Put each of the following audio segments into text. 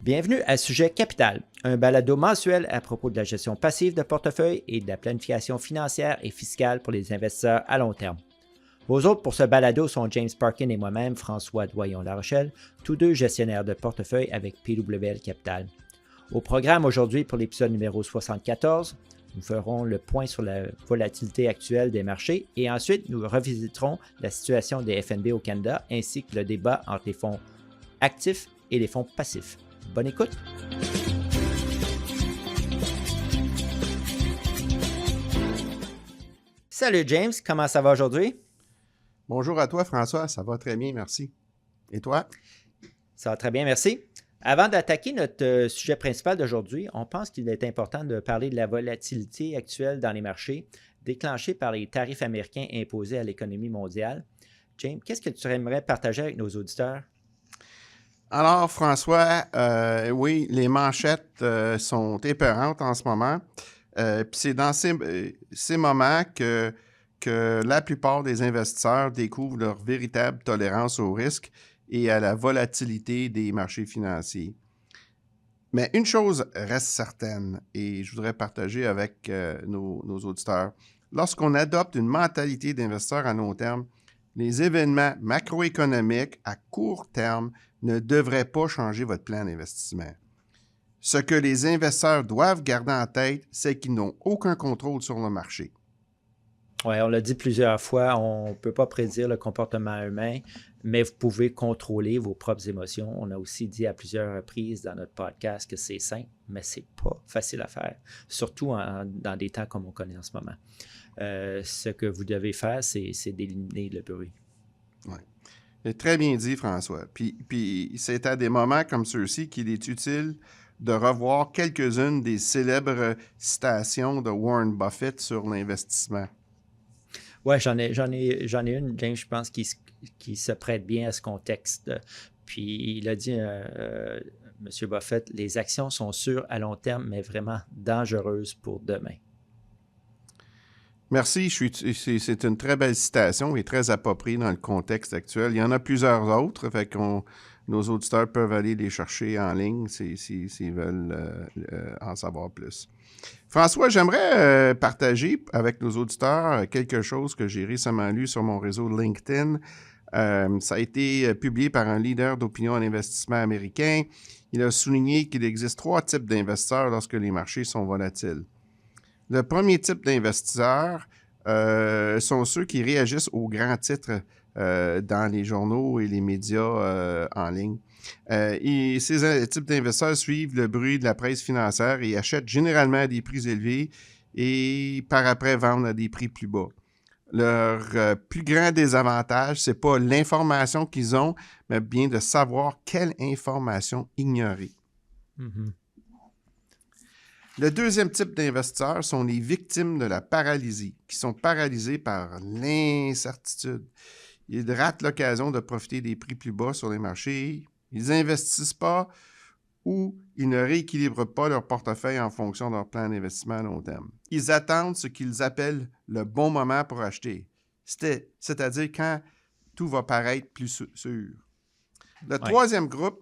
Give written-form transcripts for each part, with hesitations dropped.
Bienvenue à Sujet Capital, un balado mensuel à propos de la gestion passive de portefeuille et de la planification financière et fiscale pour les investisseurs à long terme. Vos hôtes pour ce balado sont James Parkin et moi-même, François Doyon-La Rochelle, tous deux gestionnaires de portefeuille avec PWL Capital. Au programme aujourd'hui pour l'épisode numéro 74, nous ferons le point sur la volatilité actuelle des marchés et ensuite nous revisiterons la situation des FNB au Canada ainsi que le débat entre les fonds actifs et les fonds passifs. Bonne écoute! Salut James, comment ça va aujourd'hui? Bonjour à toi François, ça va très bien, merci. Et toi? Ça va très bien, merci. Avant d'attaquer notre sujet principal d'aujourd'hui, on pense qu'il est important de parler de la volatilité actuelle dans les marchés, déclenchée par les tarifs américains imposés à l'économie mondiale. James, qu'est-ce que tu aimerais partager avec nos auditeurs? Alors François, oui, les manchettes sont épeurantes en ce moment. Puis c'est dans ces moments que la plupart des investisseurs découvrent leur véritable tolérance au risque et à la volatilité des marchés financiers. Mais une chose reste certaine, et je voudrais partager avec nos auditeurs. Lorsqu'on adopte une mentalité d'investisseur à long terme, les événements macroéconomiques à court terme ne devraient pas changer votre plan d'investissement. Ce que les investisseurs doivent garder en tête, c'est qu'ils n'ont aucun contrôle sur le marché. Oui, on l'a dit plusieurs fois, on ne peut pas prédire le comportement humain, mais vous pouvez contrôler vos propres émotions. On a aussi dit à plusieurs reprises dans notre podcast que c'est simple, mais ce n'est pas facile à faire, surtout dans des temps comme on connaît en ce moment. Ce que vous devez faire, c'est d'éliminer le bruit. Oui. C'est très bien dit, François. Puis c'est à des moments comme ceux-ci qu'il est utile de revoir quelques-unes des célèbres citations de Warren Buffett sur l'investissement. Oui, j'en ai une, James, je pense, qui se prête bien à ce contexte. Puis il a dit, M. Buffett, les actions sont sûres à long terme, mais vraiment dangereuses pour demain. Merci, c'est une très belle citation et très appropriée dans le contexte actuel. Il y en a plusieurs autres, fait qu'on nos auditeurs peuvent aller les chercher en ligne s'ils veulent en savoir plus. François, j'aimerais partager avec nos auditeurs quelque chose que j'ai récemment lu sur mon réseau LinkedIn. Ça a été publié par un leader d'opinion en investissement américain. Il a souligné qu'il existe 3 types d'investisseurs lorsque les marchés sont volatiles. Le premier type d'investisseurs sont ceux qui réagissent aux grands titres dans les journaux et les médias en ligne. Et ces types d'investisseurs suivent le bruit de la presse financière et achètent généralement à des prix élevés et par après vendent à des prix plus bas. Leur plus grand désavantage, c'est pas l'information qu'ils ont, mais bien de savoir quelle information ignorer. Mm-hmm. Le deuxième type d'investisseurs sont les victimes de la paralysie, qui sont paralysés par l'incertitude. Ils ratent l'occasion de profiter des prix plus bas sur les marchés. Ils n'investissent pas ou ils ne rééquilibrent pas leur portefeuille en fonction de leur plan d'investissement à long terme. Ils attendent ce qu'ils appellent le bon moment pour acheter, c'est-à-dire quand tout va paraître plus sûr. Le troisième groupe,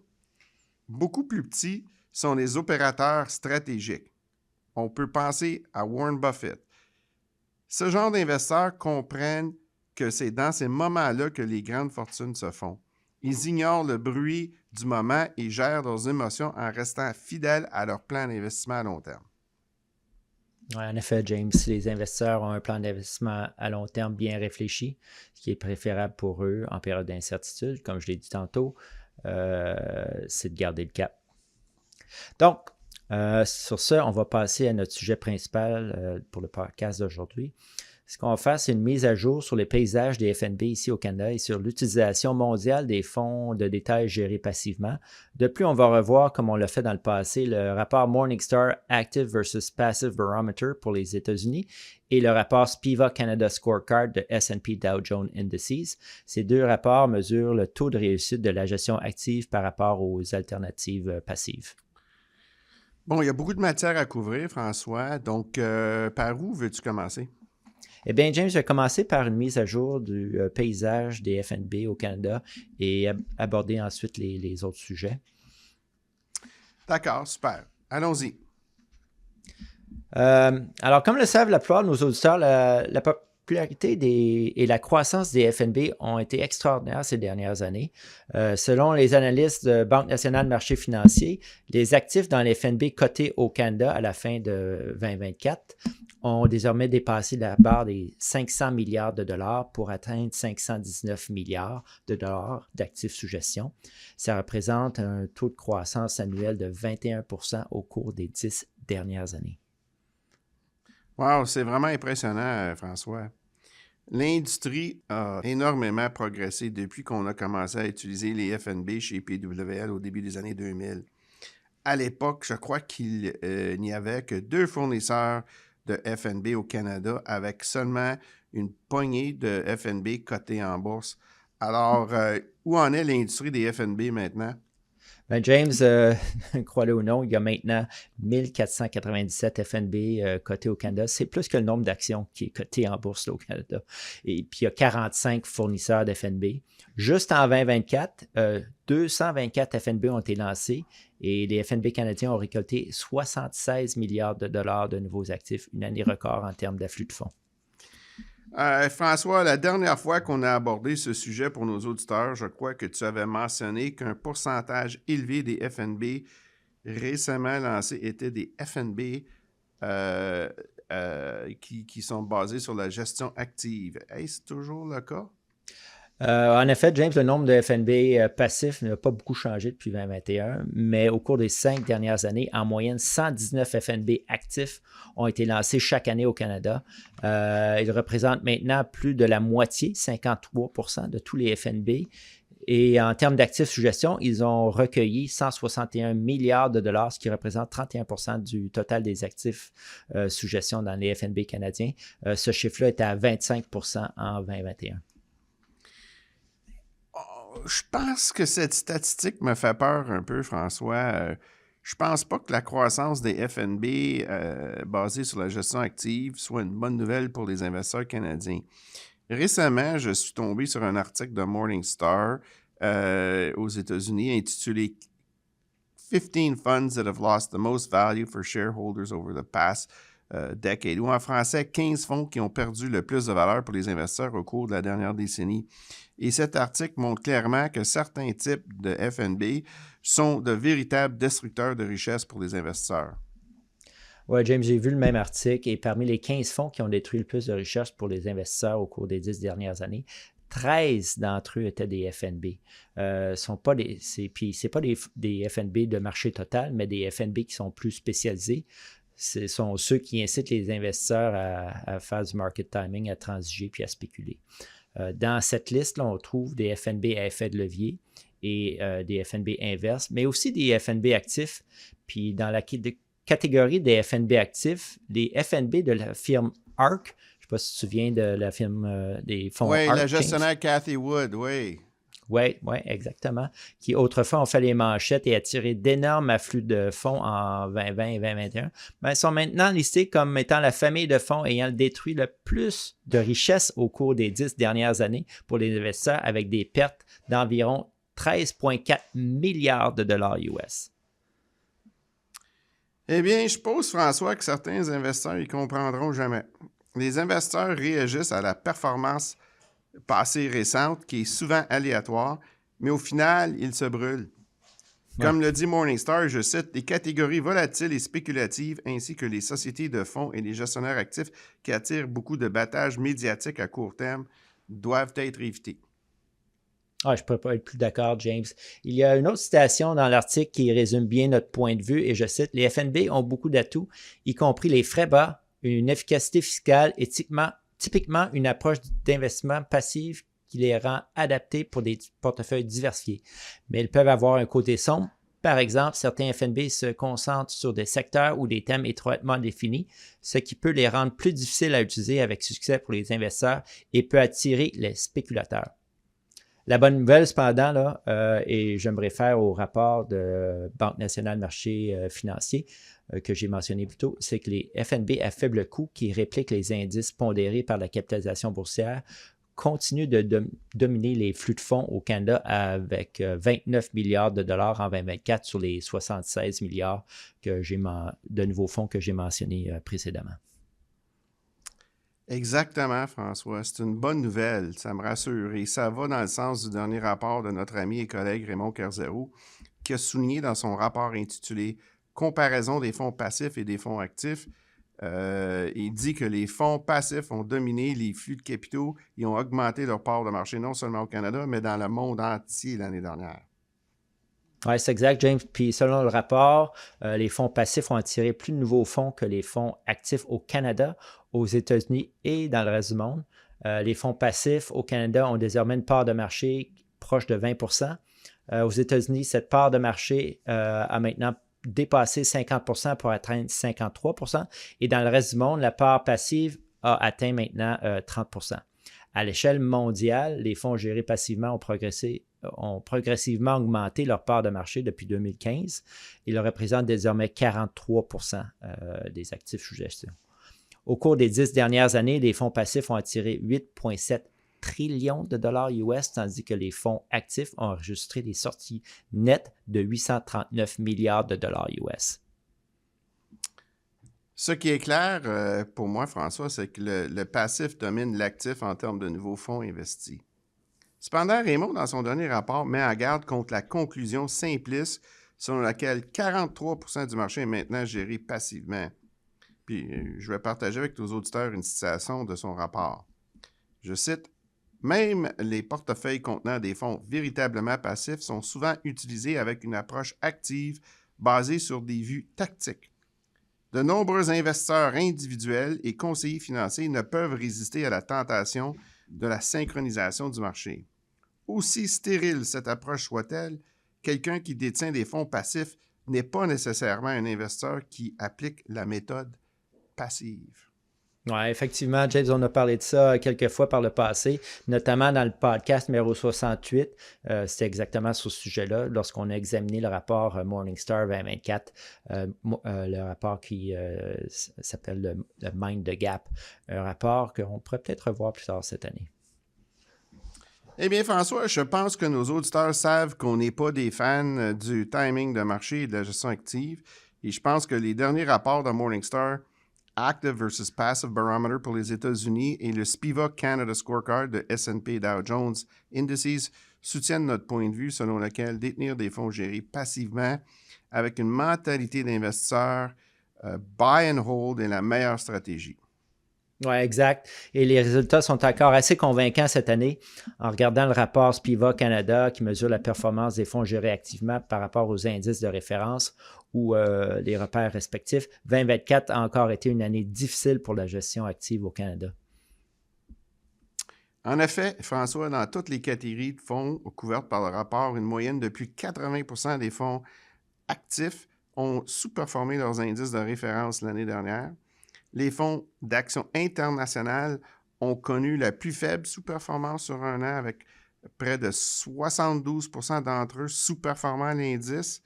beaucoup plus petit, sont les opérateurs stratégiques. On peut penser à Warren Buffett. Ce genre d'investisseurs comprennent que c'est dans ces moments-là que les grandes fortunes se font. Ils ignorent le bruit du moment et gèrent leurs émotions en restant fidèles à leur plan d'investissement à long terme. Oui, en effet, James, si les investisseurs ont un plan d'investissement à long terme bien réfléchi, ce qui est préférable pour eux en période d'incertitude, comme je l'ai dit tantôt, c'est de garder le cap. Donc, sur ce, on va passer à notre sujet principal pour le podcast d'aujourd'hui. Ce qu'on va faire, c'est une mise à jour sur les paysages des FNB ici au Canada et sur l'utilisation mondiale des fonds de détail gérés passivement. De plus, on va revoir, comme on l'a fait dans le passé, le rapport Morningstar Active versus Passive Barometer pour les États-Unis et le rapport Spiva Canada Scorecard de S&P Dow Jones Indices. Ces deux rapports mesurent le taux de réussite de la gestion active par rapport aux alternatives passives. Bon, il y a beaucoup de matière à couvrir, François. Donc, par où veux-tu commencer? Eh bien, James, je vais commencer par une mise à jour du paysage des FNB au Canada et aborder ensuite les autres sujets. D'accord, super. Allons-y. Alors, comme le savent la plupart de nos auditeurs, la popularité et la croissance des FNB ont été extraordinaires ces dernières années. Selon les analystes de Banque nationale de marché financier, les actifs dans les FNB cotés au Canada à la fin de 2024 ont désormais dépassé la barre des 500 milliards de dollars pour atteindre 519 milliards de dollars d'actifs sous gestion. Ça représente un taux de croissance annuel de 21% au cours des 10 dernières années. Wow, c'est vraiment impressionnant, François. L'industrie a énormément progressé depuis qu'on a commencé à utiliser les FNB chez PWL au début des années 2000. À l'époque, je crois qu'il n'y avait que 2 fournisseurs de FNB au Canada avec seulement une poignée de FNB cotés en bourse. Alors, où en est l'industrie des FNB maintenant? Ben James, crois-le ou non, il y a maintenant 1497 FNB cotés au Canada. C'est plus que le nombre d'actions qui est coté en bourse là, au Canada. Et puis, il y a 45 fournisseurs d'FNB. Juste en 2024, 224 FNB ont été lancés et les FNB canadiens ont récolté 76 milliards de dollars de nouveaux actifs, une année record en termes d'afflux de fonds. François, la dernière fois qu'on a abordé ce sujet pour nos auditeurs, je crois que tu avais mentionné qu'un pourcentage élevé des FNB récemment lancés étaient des FNB qui sont basés sur la gestion active. Est-ce toujours le cas? En effet, James, le nombre de FNB passifs n'a pas beaucoup changé depuis 2021, mais au cours des 5 dernières années, en moyenne, 119 FNB actifs ont été lancés chaque année au Canada. Ils représentent maintenant plus de la moitié, 53% de tous les FNB. Et en termes d'actifs sous gestion, ils ont recueilli 161 milliards de dollars, ce qui représente 31% du total des actifs sous gestion dans les FNB canadiens. Ce chiffre-là était à 25% en 2021. Je pense que cette statistique me fait peur un peu, François. Je pense pas que la croissance des FNB basée sur la gestion active soit une bonne nouvelle pour les investisseurs canadiens. Récemment, je suis tombé sur un article de Morningstar aux États-Unis intitulé 15 funds that have lost the most value for shareholders over the past decade, ou en français, 15 fonds qui ont perdu le plus de valeur pour les investisseurs au cours de la dernière décennie. Et cet article montre clairement que certains types de FNB sont de véritables destructeurs de richesse pour les investisseurs. Oui, James, j'ai vu le même article et parmi les 15 fonds qui ont détruit le plus de richesse pour les investisseurs au cours des 10 dernières années, 13 d'entre eux étaient des FNB. C'est pas des FNB de marché total, mais des FNB qui sont plus spécialisés. Ce sont ceux qui incitent les investisseurs à faire du market timing, à transiger puis à spéculer. Dans cette liste, là, on trouve des FNB à effet de levier et des FNB inverses, mais aussi des FNB actifs. Puis dans la catégorie des FNB actifs, les FNB de la firme ARK, je ne sais pas si tu te souviens de la firme des fonds ARK. Oui, la gestionnaire Cathy Wood, oui. Oui, exactement. Qui autrefois ont fait les manchettes et attiré d'énormes afflux de fonds en 2020 et 2021. Mais ils sont maintenant listés comme étant la famille de fonds ayant détruit le plus de richesses au cours des 10 dernières années pour les investisseurs avec des pertes d'environ 13,4 milliards de dollars US. Eh bien, je suppose, François, que certains investisseurs y comprendront jamais. Les investisseurs réagissent à la performance passée récente, qui est souvent aléatoire, mais au final, ils se brûlent. Comme le dit Morningstar, je cite, « Les catégories volatiles et spéculatives, ainsi que les sociétés de fonds et les gestionnaires actifs qui attirent beaucoup de battage médiatique à court terme, doivent être évités. » Je ne peux pas être plus d'accord, James. Il y a une autre citation dans l'article qui résume bien notre point de vue, et je cite, « Les FNB ont beaucoup d'atouts, y compris les frais bas, une efficacité fiscale et typiquement une approche d'investissement passif qui les rend adaptés pour des portefeuilles diversifiés. Mais ils peuvent avoir un côté sombre. Par exemple, certains FNB se concentrent sur des secteurs ou des thèmes étroitement définis, ce qui peut les rendre plus difficiles à utiliser avec succès pour les investisseurs et peut attirer les spéculateurs. » La bonne nouvelle, cependant, là, et je me réfère au rapport de Banque nationale marché financier que j'ai mentionné plus tôt, c'est que les FNB à faible coût qui répliquent les indices pondérés par la capitalisation boursière continue de dominer les flux de fonds au Canada avec 29 milliards de dollars en 2024 sur les 76 milliards de nouveaux fonds que j'ai mentionnés précédemment. Exactement, François. C'est une bonne nouvelle. Ça me rassure. Et ça va dans le sens du dernier rapport de notre ami et collègue Raymond Kerzero, qui a souligné dans son rapport intitulé « Comparaison des fonds passifs et des fonds actifs ». Il dit que les fonds passifs ont dominé les flux de capitaux et ont augmenté leur part de marché, non seulement au Canada, mais dans le monde entier l'année dernière. Oui, c'est exact, James. Puis selon le rapport, les fonds passifs ont attiré plus de nouveaux fonds que les fonds actifs au Canada, aux États-Unis et dans le reste du monde. Les fonds passifs au Canada ont désormais une part de marché proche de 20 aux États-Unis, cette part de marché a maintenant dépassé 50 pour atteindre 53 et dans le reste du monde, la part passive a atteint maintenant 30 À l'échelle mondiale, les fonds gérés passivement ont progressivement augmenté leur part de marché depuis 2015. Ils représentent désormais 43 des actifs sous gestion. Au cours des 10 dernières années, les fonds passifs ont attiré 8,7 trillions de dollars US, tandis que les fonds actifs ont enregistré des sorties nettes de 839 milliards de dollars US. Ce qui est clair pour moi, François, c'est que le passif domine l'actif en termes de nouveaux fonds investis. Cependant, Raymond, dans son dernier rapport, met en garde contre la conclusion simpliste selon laquelle 43 du marché est maintenant géré passivement. Puis, je vais partager avec nos auditeurs une citation de son rapport. Je cite, « Même les portefeuilles contenant des fonds véritablement passifs sont souvent utilisés avec une approche active basée sur des vues tactiques. De nombreux investisseurs individuels et conseillers financiers ne peuvent résister à la tentation de la synchronisation du marché. Aussi stérile cette approche soit-elle, quelqu'un qui détient des fonds passifs n'est pas nécessairement un investisseur qui applique la méthode passive. » Oui, effectivement, James, on a parlé de ça quelques fois par le passé, notamment dans le podcast numéro 68. C'était exactement sur ce sujet-là, lorsqu'on a examiné le rapport Morningstar 2024, le rapport qui s'appelle le Mind the Gap, un rapport qu'on pourrait peut-être revoir plus tard cette année. Eh bien, François, je pense que nos auditeurs savent qu'on n'est pas des fans du timing de marché et de la gestion active. Et je pense que les derniers rapports de Morningstar, Active versus Passive Barometer pour les États-Unis et le Spivak Canada Scorecard de S&P Dow Jones Indices soutiennent notre point de vue selon lequel détenir des fonds gérés passivement avec une mentalité d'investisseur buy and hold est la meilleure stratégie. Oui, exact. Et les résultats sont encore assez convaincants cette année en regardant le rapport Spivak Canada qui mesure la performance des fonds gérés activement par rapport aux indices de référence ou les repères respectifs. 2024 a encore été une année difficile pour la gestion active au Canada. En effet, François, dans toutes les catégories de fonds couvertes par le rapport, une moyenne de plus de 80 des fonds actifs ont sous-performé leurs indices de référence l'année dernière. Les fonds d'action internationale ont connu la plus faible sous-performance sur un an avec près de 72 d'entre eux sous-performant l'indice.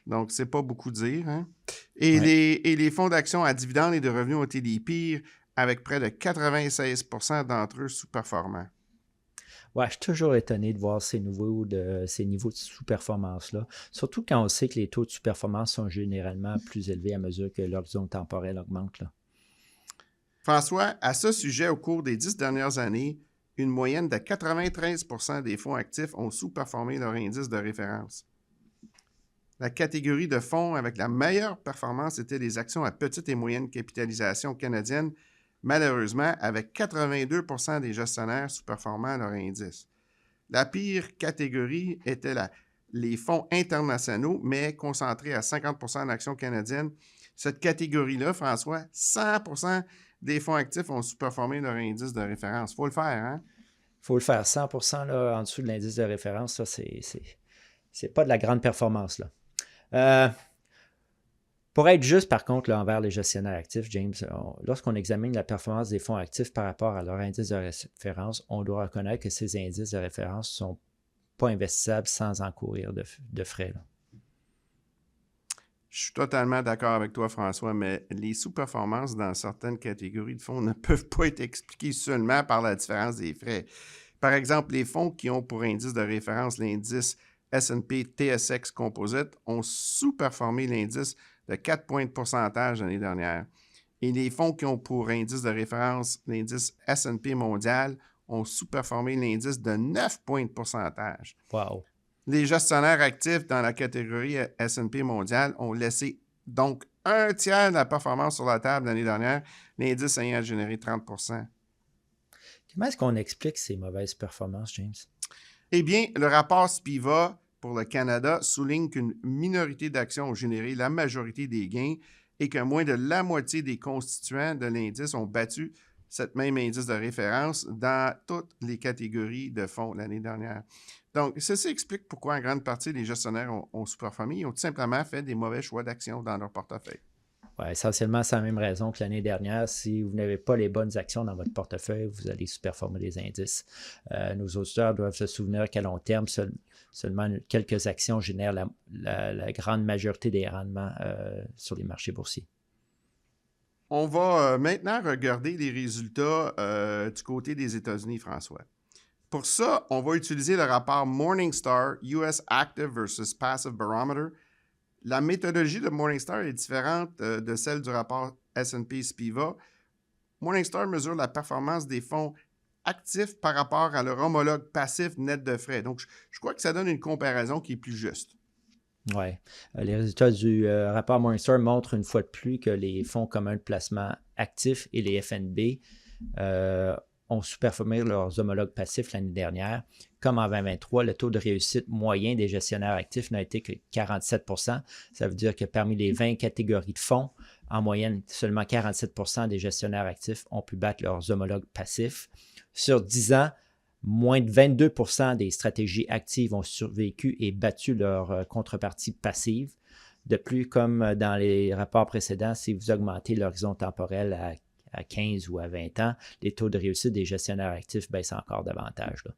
Donc, c'est pas beaucoup dire. Hein? Et les fonds d'action à dividendes et de revenus ont été les pires avec près de 96 d'entre eux sous-performants. Ouais, je suis toujours étonné de voir ces niveaux de sous-performance-là. Surtout quand on sait que les taux de sous-performance sont généralement plus élevés à mesure que l'horizon temporel augmente. Là. François, à ce sujet, au cours des 10 dernières années, une moyenne de 93 des fonds actifs ont sous-performé leur indice de référence. La catégorie de fonds avec la meilleure performance était les actions à petite et moyenne capitalisation canadienne, malheureusement avec 82 des gestionnaires sous-performant leur indice. La pire catégorie était les fonds internationaux, mais concentrés à 50 en actions canadiennes. Cette catégorie-là, François, 100 des fonds actifs ont sous-performé leur indice de référence. Il faut le faire, hein? Il faut le faire. 100 là, en dessous de l'indice de référence, ça, c'est pas de la grande performance, là. Pour être juste, par contre, là, envers les gestionnaires actifs, James, lorsqu'on examine la performance des fonds actifs par rapport à leur indice de référence, on doit reconnaître que ces indices de référence ne sont pas investissables sans encourir de frais. Là. Je suis totalement d'accord avec toi, François, mais les sous-performances dans certaines catégories de fonds ne peuvent pas être expliquées seulement par la différence des frais. Par exemple, les fonds qui ont pour indice de référence l'indice S&P TSX Composite ont sous-performé l'indice de 4 points de pourcentage l'année dernière. Et les fonds qui ont pour indice de référence l'indice S&P mondial ont sous-performé l'indice de 9 points de pourcentage. Wow. Les gestionnaires actifs dans la catégorie S&P mondial ont laissé donc un tiers de la performance sur la table l'année dernière, l'indice ayant généré 30 %. Comment est-ce qu'on explique ces mauvaises performances, James? Eh bien, le rapport Spiva pour le Canada souligne qu'une minorité d'actions ont généré la majorité des gains et que moins de la moitié des constituants de l'indice ont battu cette même indice de référence dans toutes les catégories de fonds l'année dernière. Donc, ceci explique pourquoi en grande partie les gestionnaires ont sous-performé. Ils ont tout simplement fait des mauvais choix d'actions dans leur portefeuille. Ouais, essentiellement, c'est la même raison que l'année dernière. Si vous n'avez pas les bonnes actions dans votre portefeuille, vous allez sous-performer les indices. Nos auditeurs doivent se souvenir qu'à long terme, seulement quelques actions génèrent la grande majorité des rendements sur les marchés boursiers. On va maintenant regarder les résultats du côté des États-Unis, François. Pour ça, on va utiliser le rapport Morningstar US Active versus Passive Barometer. La méthodologie de Morningstar est différente de celle du rapport S&P Spiva. Morningstar mesure la performance des fonds actifs par rapport à leur homologue passif net de frais. Donc, je crois que ça donne une comparaison qui est plus juste. Oui. Les résultats du rapport Morningstar montrent une fois de plus que les fonds communs de placement actifs et les FNB ont sous-performé leurs homologues passifs l'année dernière. Comme en 2023, le taux de réussite moyen des gestionnaires actifs n'a été que 47 %. Ça veut dire que parmi les 20 catégories de fonds, en moyenne, seulement 47 % des gestionnaires actifs ont pu battre leurs homologues passifs. Sur 10 ans, moins de 22 % des stratégies actives ont survécu et battu leur contrepartie passive. De plus, comme dans les rapports précédents, si vous augmentez l'horizon temporel à 15 ou à 20 ans, les taux de réussite des gestionnaires actifs baissent encore davantage. Là.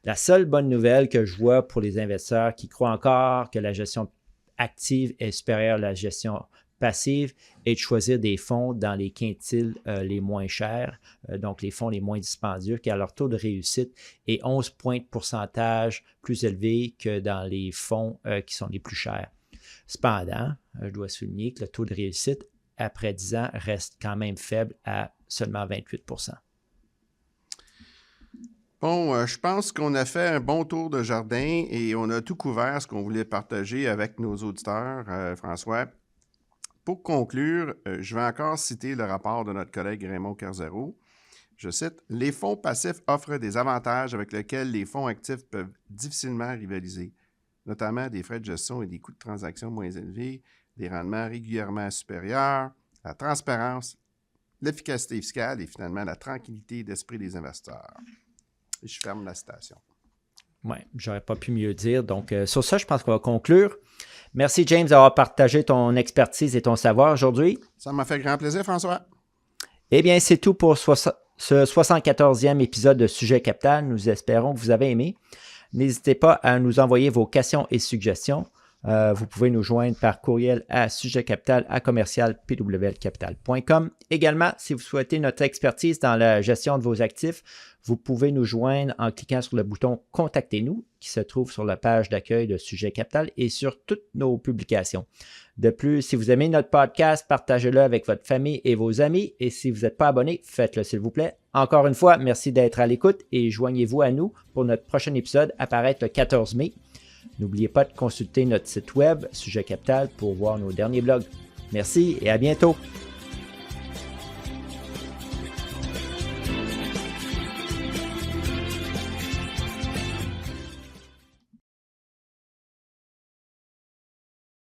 La seule bonne nouvelle que je vois pour les investisseurs qui croient encore que la gestion active est supérieure à la gestion passive est de choisir des fonds dans les quintiles les moins chers, donc les fonds les moins dispendieux, car leur taux de réussite est 11 points de pourcentage plus élevé que dans les fonds qui sont les plus chers. Cependant, je dois souligner que le taux de réussite après 10 ans reste quand même faible à seulement 28 %. Bon, je pense qu'on a fait un bon tour de jardin et on a tout couvert ce qu'on voulait partager avec nos auditeurs, François. Pour conclure, je vais encore citer le rapport de notre collègue Raymond Carzaro. Je cite, « Les fonds passifs offrent des avantages avec lesquels les fonds actifs peuvent difficilement rivaliser, notamment des frais de gestion et des coûts de transaction moins élevés, des rendements régulièrement supérieurs, la transparence, l'efficacité fiscale et finalement la tranquillité d'esprit des investisseurs. » Et je ferme la citation. Oui, j'aurais pas pu mieux dire. Donc, sur ça, je pense qu'on va conclure. Merci, James, d'avoir partagé ton expertise et ton savoir aujourd'hui. Ça m'a fait grand plaisir, François. Eh bien, c'est tout pour ce 74e épisode de Sujet Capital. Nous espérons que vous avez aimé. N'hésitez pas à nous envoyer vos questions et suggestions. Vous pouvez nous joindre par courriel à sujetcapital@pwlcapital.com. Également, si vous souhaitez notre expertise dans la gestion de vos actifs, vous pouvez nous joindre en cliquant sur le bouton « Contactez-nous » qui se trouve sur la page d'accueil de Sujet Capital et sur toutes nos publications. De plus, si vous aimez notre podcast, partagez-le avec votre famille et vos amis. Et si vous n'êtes pas abonné, faites-le s'il vous plaît. Encore une fois, merci d'être à l'écoute et joignez-vous à nous pour notre prochain épisode apparaître le 14 mai. N'oubliez pas de consulter notre site web Sujet Capital pour voir nos derniers blogs. Merci et à bientôt.